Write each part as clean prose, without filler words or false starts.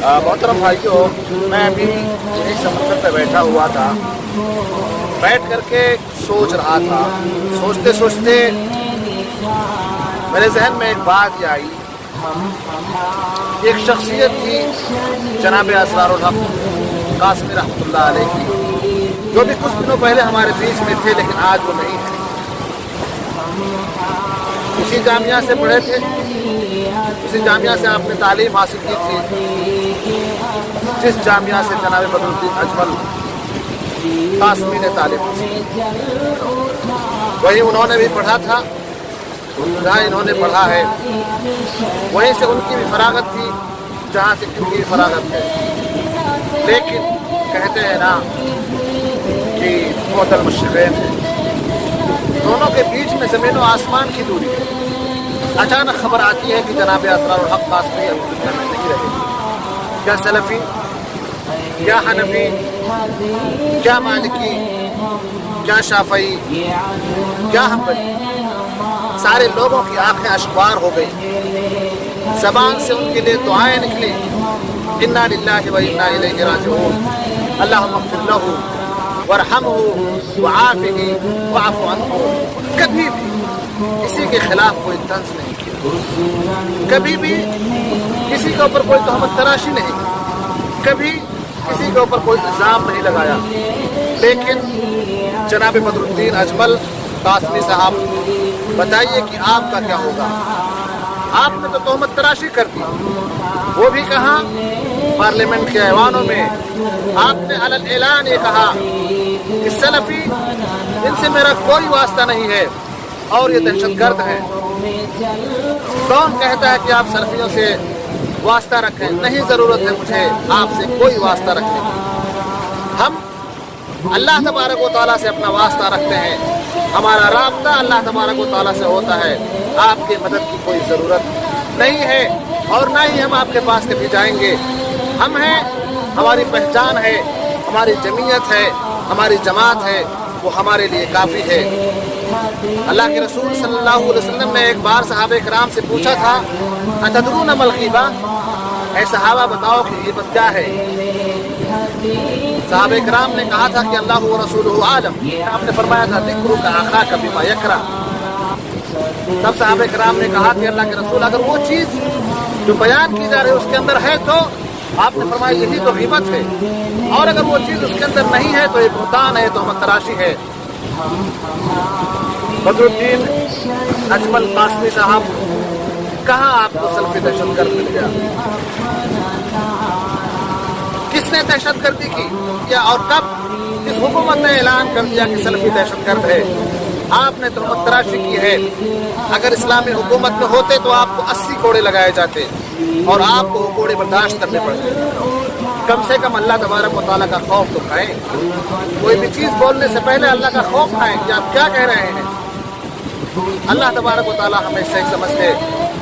मोहतरम भाइयों, मैं अभी यही समंदर पे बैठा हुआ था, बैठ करके सोच रहा था। सोचते सोचते मेरे जहन में एक बात आई। एक शख्सियत थी जनाब असरारुल हक कासमी रहमतुल्लाह अलैह की, जो भी कुछ दिनों पहले हमारे बीच में थे, लेकिन आज वो नहीं है। उसी जामिया से पढ़े थे, उसी जामिया से आपने तालीम हासिल की थी, जिस जामिया से जनाब बदरुद्दीन अजमल कासमी ने तालीम हासिल की। वही उन्होंने भी पढ़ा था जहाँ इन्होंने पढ़ा है, वहीं से उनकी भी फरागत थी जहाँ से इनकी भी फरागत है। लेकिन कहते हैं ना कि मुअत्तल मशरिक़ैन है, दोनों के बीच में ज़मीन और आसमान की दूरी है। अचानक खबर आती है कि जनाब असरारुल हक कासमी अब दुनिया में नहीं रहे। क्या सलफ़ी, क्या हनफी, क्या मालिकी, क्या शाफ़ई, क्या हम्बली, सारे लोगों की आंखें अश्कवार हो गई। ज़बान से उनके लिए दुआएं निकली, इन्ना लिल्लाहि व इन्ना इलैहि राजिऊन, अल्लाहुम्मा इग़फिर लहू वरहमहू वआफ़िही वअफ़ु अन्हु। कभी भी किसी के खिलाफ कोई तंज नहीं किया, कभी भी किसी के ऊपर कोई तहमत तराशी नहीं, कभी किसी के ऊपर कोई इल्ज़ाम नहीं लगाया। लेकिन जनाब बदरुद्दीन अजमल कासमी साहब, बताइए कि आपका क्या होगा? आपने तो तहमत तराशी कर दी, वो भी कहाँ? पार्लियामेंट के ऐवानों में आपने अलल ऐलान ये कहा कि सलफ़ी, इनसे मेरा कोई वास्ता नहीं है और ये दहशतगर्द है। कौन कहता है कि आप सलफ़ियों से वास्ता रखें? नहीं ज़रूरत है मुझे आपसे कोई वास्ता रखने की। हम अल्लाह तबारक व तआला से अपना वास्ता रखते हैं, हमारा राब्ता अल्लाह तबारक व तआला से होता है। आपकी मदद की कोई ज़रूरत नहीं है और ना ही हम आपके पास कभी जाएंगे। हम हैं, हमारी पहचान है, हमारी जमीयत है, हमारी जमात है, वो हमारे लिए काफ़ी है। अल्लाह के रसूल सल्लल्लाहु अलैहि वसल्लम ने एक बार सहाबा कराम से पूछा था, अतदरून मल ग़ीबा, ऐ सहाबा बताओ कि ग़ीबत क्या है? सहाबा कराम ने कहा था कि अल्लाह व रसूलुहु आलम। आपने फरमाया था ज़िक्रुका अख़ाका बिमा यकरा। तब सहाबा कराम ने कहा कि अल्लाह के रसूल, अगर वो चीज़ जो बयान की जा रही है उसके अंदर है तो आपने फरमाया यही तो ग़ीबत है, और अगर वो चीज़ उसके अंदर नहीं है तो ये बुहतान है, तहमत तराशी है। बदरुद्दीन अजमल कासमी साहब, कहाँ आपको सलफ़ी दहशतगर्द मिल गया? किसने दहशतगर्दी की या और कब? किस हुकूमत ने ऐलान कर दिया कि सलफ़ी दहशतगर्द है? आपने तहमत तराशी की है। अगर इस्लामी हुकूमत में होते तो आपको 80 कोड़े लगाए जाते और आपको वो कोड़े बर्दाश्त करने पड़ते। कम से कम अल्लाह तबारक व तआला का खौफ तो खाएं। कोई भी चीज़ बोलने से पहले अल्लाह का खौफ खाएं कि आप क्या कह रहे हैं। अल्लाह तबारक व तआला हमें सही समझते।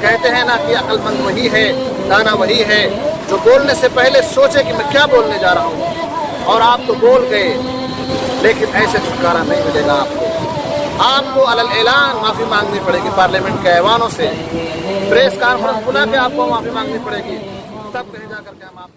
कहते हैं ना कि अक्लमंद वही है, दाना वही है जो बोलने से पहले सोचे कि मैं क्या बोलने जा रहा हूँ। और आप तो बोल गए, लेकिन ऐसे छुटकारा नहीं मिलेगा आपको। आपको अलल ऐलान माफ़ी मांगनी पड़ेगी पार्लियामेंट के ऐवानों से, प्रेस कॉन्फ्रेंस बुला के आपको माफ़ी मांगनी पड़ेगी, तब कहीं जा करके हम